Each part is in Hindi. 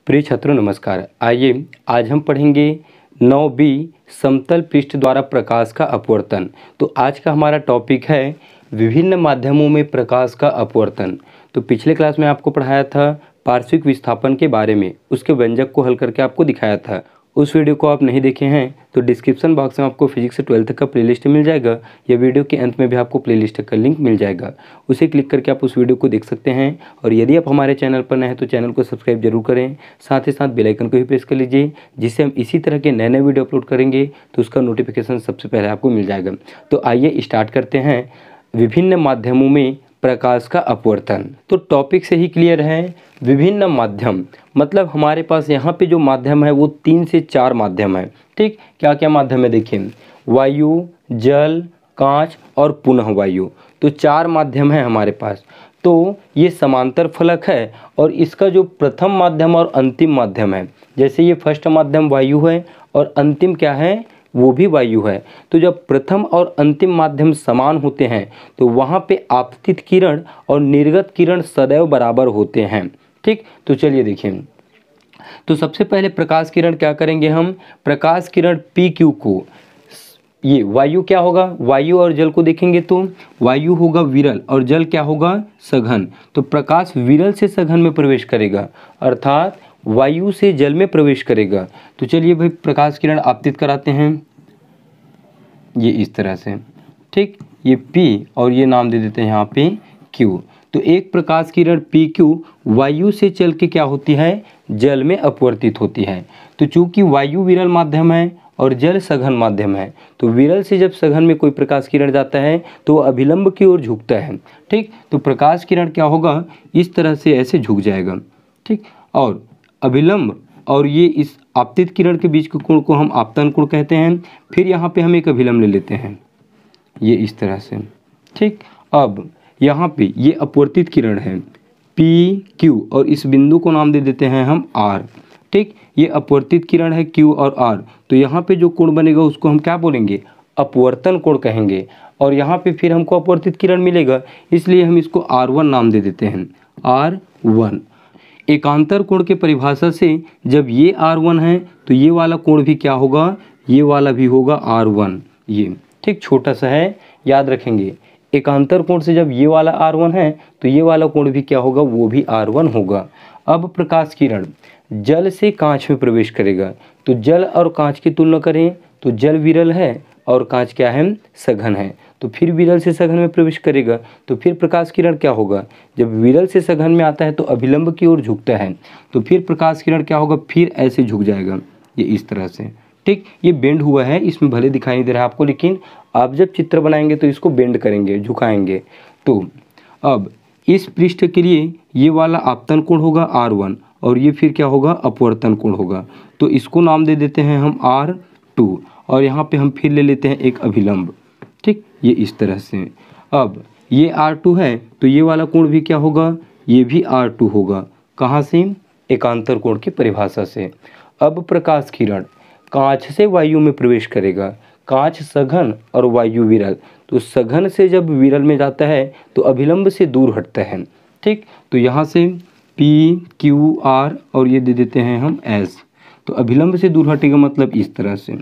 प्रिय छात्रों नमस्कार। आइए आज हम पढ़ेंगे 9B समतल पृष्ठ द्वारा प्रकाश का अपवर्तन। तो आज का हमारा टॉपिक है विभिन्न माध्यमों में प्रकाश का अपवर्तन। तो पिछले क्लास में आपको पढ़ाया था पार्श्विक विस्थापन के बारे में, उसके व्यंजक को हल करके आपको दिखाया था। उस वीडियो को आप नहीं देखे हैं तो डिस्क्रिप्शन बॉक्स में आपको फिजिक्स से 12th तक का प्लेलिस्ट मिल जाएगा, या वीडियो के अंत में भी आपको प्लेलिस्ट का लिंक मिल जाएगा। उसे क्लिक करके आप उस वीडियो को देख सकते हैं। और यदि आप हमारे चैनल पर नए हैं तो चैनल को सब्सक्राइब जरूर करें, साथ ही साथ बेल आइकन को भी प्रेस कर लीजिए, जिससे हम इसी तरह के नए नए वीडियो अपलोड करेंगे तो उसका नोटिफिकेशन सबसे पहले आपको मिल जाएगा। तो आइए स्टार्ट करते हैं विभिन्न माध्यमों में प्रकाश का अपवर्तन। तो टॉपिक से ही क्लियर है, विभिन्न माध्यम मतलब हमारे पास यहाँ पे जो माध्यम है वो 3 से 4 माध्यम है। ठीक, क्या क्या माध्यम है देखिए, वायु, जल, कांच और पुनः वायु। तो 4 माध्यम है हमारे पास। तो ये समांतर फलक है और इसका जो प्रथम माध्यम और अंतिम माध्यम है, जैसे ये फर्स्ट माध्यम वायु है और अंतिम क्या है, वो भी वायु है। तो जब प्रथम और अंतिम माध्यम समान होते हैं तो वहाँ पे आपतित किरण और निर्गत किरण सदैव बराबर होते हैं। ठीक, तो चलिए देखिए। तो सबसे पहले प्रकाश किरण क्या करेंगे हम, प्रकाश किरण PQ को, ये वायु क्या होगा, वायु और जल को देखेंगे तो वायु होगा विरल और जल क्या होगा, सघन। तो प्रकाश विरल से सघन में प्रवेश करेगा, अर्थात वायु से जल में प्रवेश करेगा। तो चलिए भाई प्रकाश किरण आपतित कराते हैं, ये इस तरह से। ठीक, ये P और ये नाम दे देते हैं यहाँ पे Q। तो एक प्रकाश किरण PQ वायु से चल के क्या होती है, जल में अपवर्तित होती है। तो चूंकि वायु विरल माध्यम है और जल सघन माध्यम है, तो विरल से जब सघन में कोई प्रकाश किरण जाता है तो अभिलंब की ओर झुकता है। ठीक, तो प्रकाश किरण क्या होगा, इस तरह से ऐसे झुक जाएगा। ठीक, और अभिलंब और ये इस आपतित किरण के बीच के कोण को हम आपतन कोण कहते हैं। फिर यहाँ पे हम एक अभिलंब ले लेते हैं, ये इस तरह से। ठीक, अब यहाँ पे ये अपवर्तित किरण है PQ और इस बिंदु को नाम दे देते हैं हम R। ठीक, ये अपवर्तित किरण है Q और R। तो यहाँ पे जो कोण बनेगा उसको हम क्या बोलेंगे, अपवर्तन कोण कहेंगे। और यहाँ पे फिर हमको अपवर्तित किरण मिलेगा, इसलिए हम इसको R1 नाम दे देते हैं, R1। एकांतर कोण के परिभाषा से जब ये R1 है तो ये वाला कोण भी क्या होगा, ये वाला भी होगा R1। ये ठीक छोटा सा है, याद रखेंगे। एकांतर कोण से जब ये वाला R1 है तो ये वाला कोण भी क्या होगा, वो भी R1 होगा। अब प्रकाश किरण जल से कांच में प्रवेश करेगा। तो जल और कांच की तुलना करें तो जल विरल है और कांच क्या है, सघन है। तो फिर विरल से सघन में प्रवेश करेगा तो फिर प्रकाश किरण क्या होगा, जब विरल से सघन में आता है तो अभिलंब की ओर झुकता है। तो फिर प्रकाश किरण क्या होगा, फिर ऐसे झुक जाएगा, ये इस तरह से। ठीक, ये बेंड हुआ है, इसमें भले दिखाई नहीं दे रहा है आपको, लेकिन आप जब चित्र बनाएंगे तो इसको बेंड करेंगे, झुकाएंगे। तो अब इस पृष्ठ के लिए ये वाला आपतन कोण होगा R1 और ये फिर क्या होगा, अपवर्तन कोण होगा। तो इसको नाम दे देते हैं हम R2 और यहाँ पे हम फिर ले लेते हैं एक अभिलंब। ठीक, ये इस तरह से। अब ये R2 है तो ये वाला कोण भी क्या होगा, ये भी R2 होगा। कहाँ से, एकांतर कोण की परिभाषा से। अब प्रकाश किरण कांच से वायु में प्रवेश करेगा। कांच सघन और वायु विरल, तो सघन से जब विरल में जाता है तो अभिलंब से दूर हटता है। ठीक, तो यहाँ से PQR और ये दे देते हैं हम S। तो अभिलंब से दूर हटेगा मतलब इस तरह से।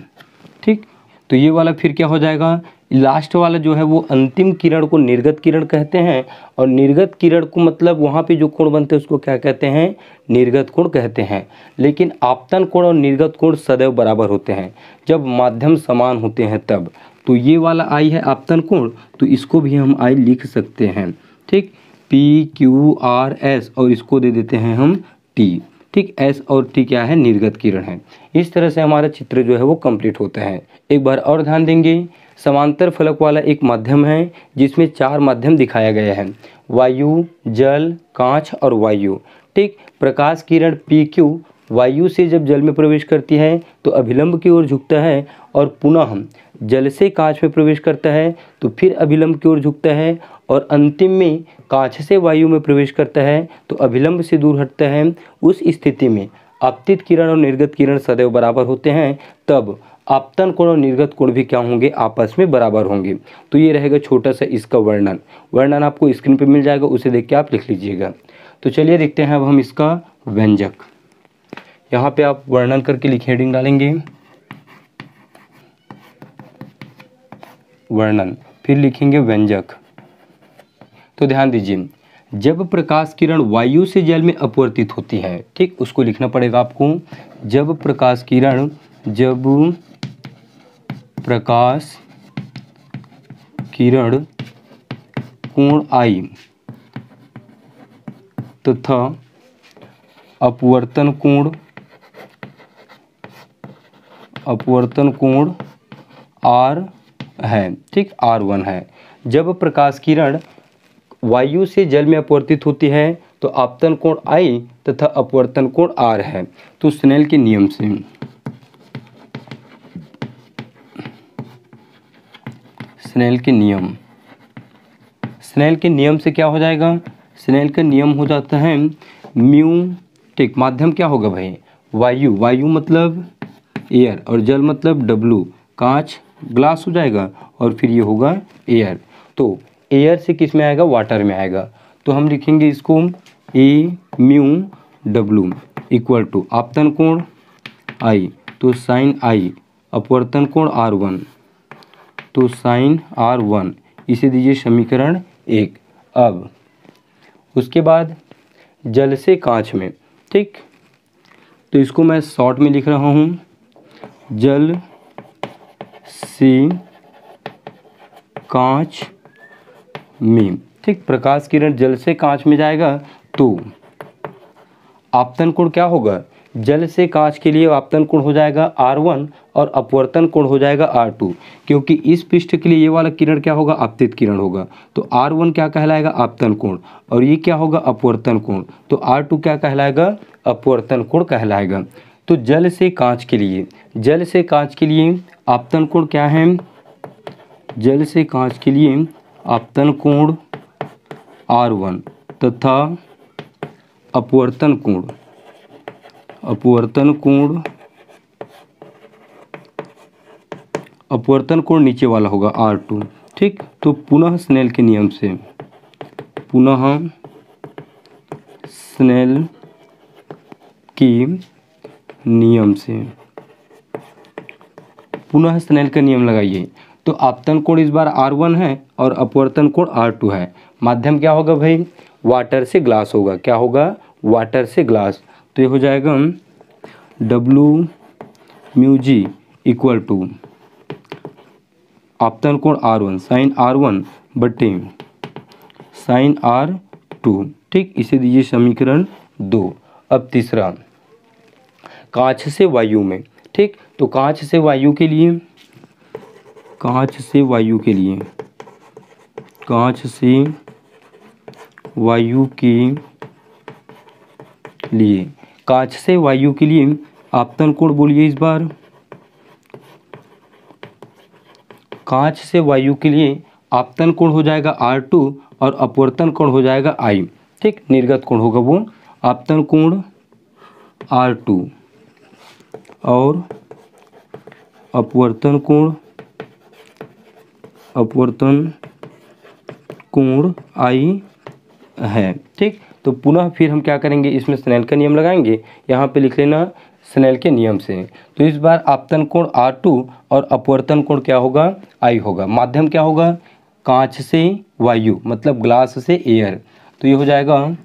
ठीक, तो ये वाला फिर क्या हो जाएगा, लास्ट वाला जो है वो अंतिम किरण को निर्गत किरण कहते हैं। और निर्गत किरण को मतलब वहाँ पे जो कोण बनते हैं उसको क्या कहते हैं, निर्गत कोण कहते हैं। लेकिन आपतन कोण और निर्गत कोण सदैव बराबर होते हैं जब माध्यम समान होते हैं तब। तो ये वाला I है आपतन कोण, तो इसको भी हम I लिख सकते हैं। ठीक, PQRS और इसको दे देते हैं हम T। ठीक, S और T क्या है, निर्गत किरण है। इस तरह से हमारा चित्र जो है वो कंप्लीट होता है। एक बार और ध्यान देंगे, समांतर फलक वाला एक माध्यम है जिसमें 4 माध्यम दिखाया गया है, वायु, जल, कांच और वायु। ठीक, प्रकाश किरण PQ वायु से जब जल में प्रवेश करती है तो अभिलंब की ओर झुकता है और पुनः जल से कांच में प्रवेश करता है तो फिर अभिलंब की ओर झुकता है और अंतिम में कांच से वायु में प्रवेश करता है तो अभिलंब से दूर हटता है। उस स्थिति में आपतित किरण और निर्गत किरण सदैव बराबर होते हैं, तब आपतन कोण और निर्गत कोण भी क्या होंगे, आपस में बराबर होंगे। तो ये रहेगा छोटा सा इसका वर्णन आपको स्क्रीन पे मिल जाएगा, उसे देख के आप लिख लीजिएगा। तो चलिए देखते हैं अब हम इसका व्यंजक। यहाँ पे आप वर्णन करके लिखे, हेडिंग डालेंगे वर्णन, फिर लिखेंगे व्यंजक। तो ध्यान दीजिए, जब प्रकाश किरण वायु से जल में अपवर्तित होती है, ठीक, उसको लिखना पड़ेगा आपको। जब प्रकाश किरण कोण आई तथा अपवर्तन कोण R है, ठीक, R1 है। जब प्रकाश किरण वायु से जल में अपवर्तित होती है तो आपतन कोण I तथा अपवर्तन कोण R है। तो स्नेल के नियम से क्या हो जाएगा? स्नेल का नियम हो जाता है म्यू, ठीक, माध्यम क्या होगा भाई? वायु मतलब एयर और जल मतलब W, कांच ग्लास हो जाएगा और फिर ये होगा एयर। तो एयर से किस में आएगा? वाटर में आएगा। तो हम लिखेंगे इसको ए म्यू W इक्वल टू आपतन कोण I, तो साइन I, अपवर्तन कोण R1, तो साइन R1, इसे दीजिए समीकरण 1। अब उसके बाद जल से कांच में, ठीक, तो इसको मैं शॉर्ट में लिख रहा हूँ, जल से कांच में, ठीक, प्रकाश किरण जल से कांच में जाएगा तो आपतन कोण क्या होगा? जल से कांच के लिए आपतन कोण हो जाएगा R1 और अपवर्तन कोण हो जाएगा R2, क्योंकि इस पृष्ठ के लिए ये वाला किरण क्या होगा? आपतित किरण होगा। तो R1 क्या कहलाएगा? आपतन कोण, और ये क्या होगा? अपवर्तन कोण। तो R2 क्या कहलाएगा? अपवर्तन कोण कहलाएगा। तो जल से कांच के लिए आपतन कोण क्या है? जल से कांच के लिए आपतन कोण R1 तथा अपवर्तन कोण नीचे वाला होगा R2, ठीक। तो पुनः स्नेल के नियम से पुनः स्नेल का नियम लगाइए। तो आपतन कोण इस बार R1 है और अपवर्तन कोण R2 है। माध्यम क्या होगा भाई? वाटर से ग्लास होगा। क्या होगा? वाटर से ग्लास। तो ये हो जाएगा W mu G equal to आपतन कोण R1 साइन R1 बटे साइन R2, ठीक, इसे दीजिए समीकरण 2। अब तीसरा, कांच से वायु में, ठीक, तो कांच से वायु के लिए कांच से वायु के लिए आपतन कोण बोलिए इस बार। कांच से वायु के लिए आपतन कोण हो जाएगा R2 और अपवर्तन कोण हो जाएगा I, ठीक, निर्गत कोण होगा वो आपतन कोण R2 और अपवर्तन कोण I है, ठीक। तो पुनः फिर हम क्या करेंगे? इसमें स्नेल का नियम लगाएंगे। यहाँ पे लिख लेना स्नेल के नियम से। तो इस बार आपतन कोण R2 और अपवर्तन कोण क्या होगा? I होगा। माध्यम क्या होगा? कांच से वायु मतलब ग्लास से एयर। तो ये हो जाएगा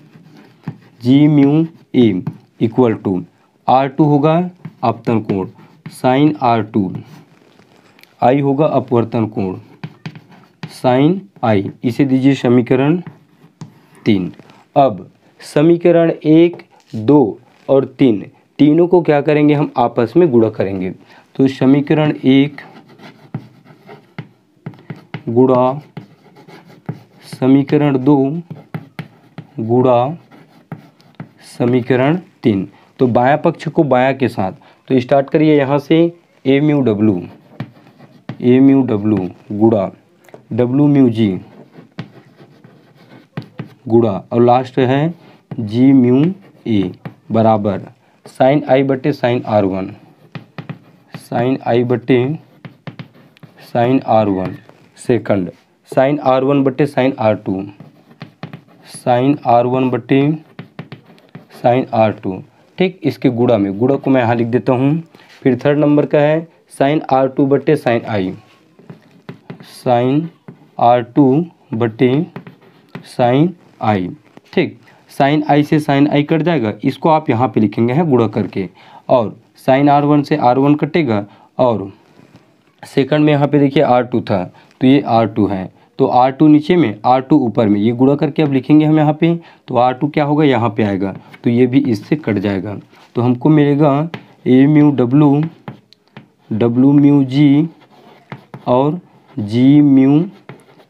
G mu A equal to R2 होगा आपतन कोण साइन R2, I होगा अपवर्तन कोण साइन I, इसे दीजिए समीकरण 3। अब समीकरण 1, 2 और 3 तीनों को क्या करेंगे? हम आपस में गुणा करेंगे। तो समीकरण 1 गुणा समीकरण 2 गुणा समीकरण 3। तो बायां पक्ष को बायां के साथ, तो स्टार्ट करिए यहाँ से ए म्यू W गुणा W म्यू जी गुणा और लास्ट है G म्यू A बराबर साइन I बटे sine R1 second sine R1 बटे साइन R2 साइन R1 बटे साइन R2 ठीक, इसके गुणा में, गुणा को मैं यहाँ लिख देता हूँ। फिर थर्ड नंबर का है साइन R2 बटे साइन आई, साइन R2 बटे साइन आई। ठीक, साइन आई से साइन आई कट जाएगा, इसको आप यहाँ पे लिखेंगे हैं गुणा करके, और साइन R1 से R1 कटेगा, और सेकंड में यहाँ पे देखिए R2 था तो ये R2 है, तो R2 नीचे में R2 ऊपर में, ये गुणा करके अब लिखेंगे हम यहाँ पे, तो R2 क्या होगा यहाँ पे आएगा, तो ये भी इससे कट जाएगा। तो हमको मिलेगा A mu W, W mu G और G म्यू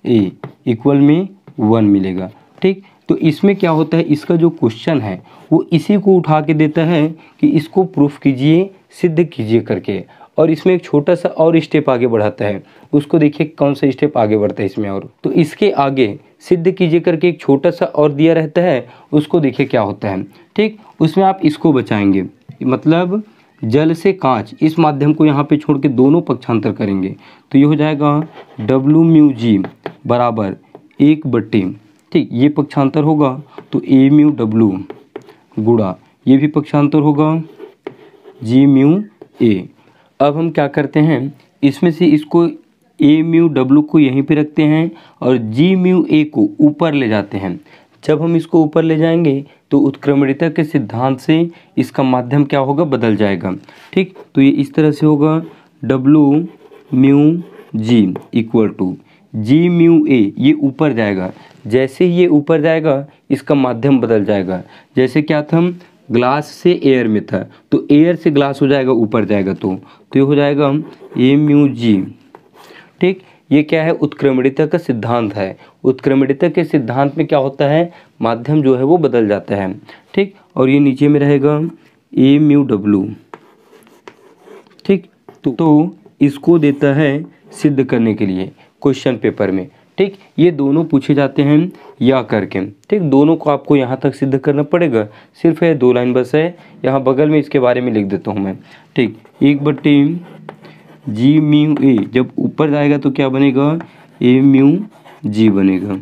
A इक्वल में 1 मिलेगा। ठीक, तो इसमें क्या होता है, इसका जो क्वेश्चन है वो इसी को उठा के देता है कि इसको प्रूफ कीजिए, सिद्ध कीजिए करके, और इसमें एक छोटा सा और स्टेप आगे बढ़ाता है। उसको देखिए कौन सा स्टेप आगे बढ़ता है इसमें, और तो इसके आगे सिद्ध कीजिए करके एक छोटा सा और दिया रहता है, उसको देखिए क्या होता है। ठीक, उसमें आप इसको बचाएंगे, मतलब जल से कांच, इस माध्यम को यहाँ पे छोड़ के दोनों पक्षांतर करेंगे, तो ये हो जाएगा W म्यू G बराबर 1/, ठीक, ये पक्षांतर होगा तो A म्यू W गुणा ये भी पक्षांतर होगा G म्यू A। अब हम क्या करते हैं, इसमें से इसको A म्यू W को यहीं पे रखते हैं और G म्यू A को ऊपर ले जाते हैं। जब हम इसको ऊपर ले जाएंगे तो उत्क्रमणिता के सिद्धांत से इसका माध्यम क्या होगा, बदल जाएगा। ठीक, तो ये इस तरह से होगा W mu G equal to G mu A, ये ऊपर जाएगा, जैसे ही ये ऊपर जाएगा इसका माध्यम बदल जाएगा। जैसे क्या था, हम ग्लास से एयर में था, तो एयर से ग्लास हो जाएगा, ऊपर जाएगा तो ये हो जाएगा A म्यू G। ठीक, ये क्या है, उत्क्रमणिता का सिद्धांत है। उत्क्रमणिता के सिद्धांत में क्या होता है, माध्यम जो है वो बदल जाता है। ठीक, और ये नीचे में रहेगा A म्यू W। ठीक, तो इसको देता है सिद्ध करने के लिए क्वेश्चन पेपर में। ठीक, ये दोनों पूछे जाते हैं या करके। ठीक, दोनों को आपको यहाँ तक सिद्ध करना पड़ेगा, सिर्फ है 2 लाइन बस है, यहाँ बगल में इसके बारे में लिख देता हूँ मैं। ठीक, 1/, G म्यू A जब ऊपर जाएगा तो क्या बनेगा, A म्यू G बनेगा।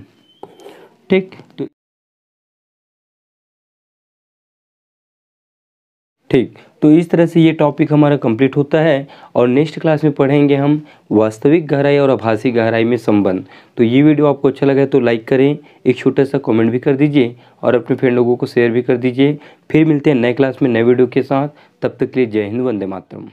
ठीक, तो इस तरह से ये टॉपिक हमारा कंप्लीट होता है, और नेक्स्ट क्लास में पढ़ेंगे हम वास्तविक गहराई और आभासी गहराई में संबंध। तो ये वीडियो आपको अच्छा लगा तो लाइक करें, एक छोटा सा कमेंट भी कर दीजिए, और अपने फ्रेंड लोगों को शेयर भी कर दीजिए। फिर मिलते हैं नए क्लास में नए वीडियो के साथ, तब तक के लिए जय हिंद, वंदे मातरम।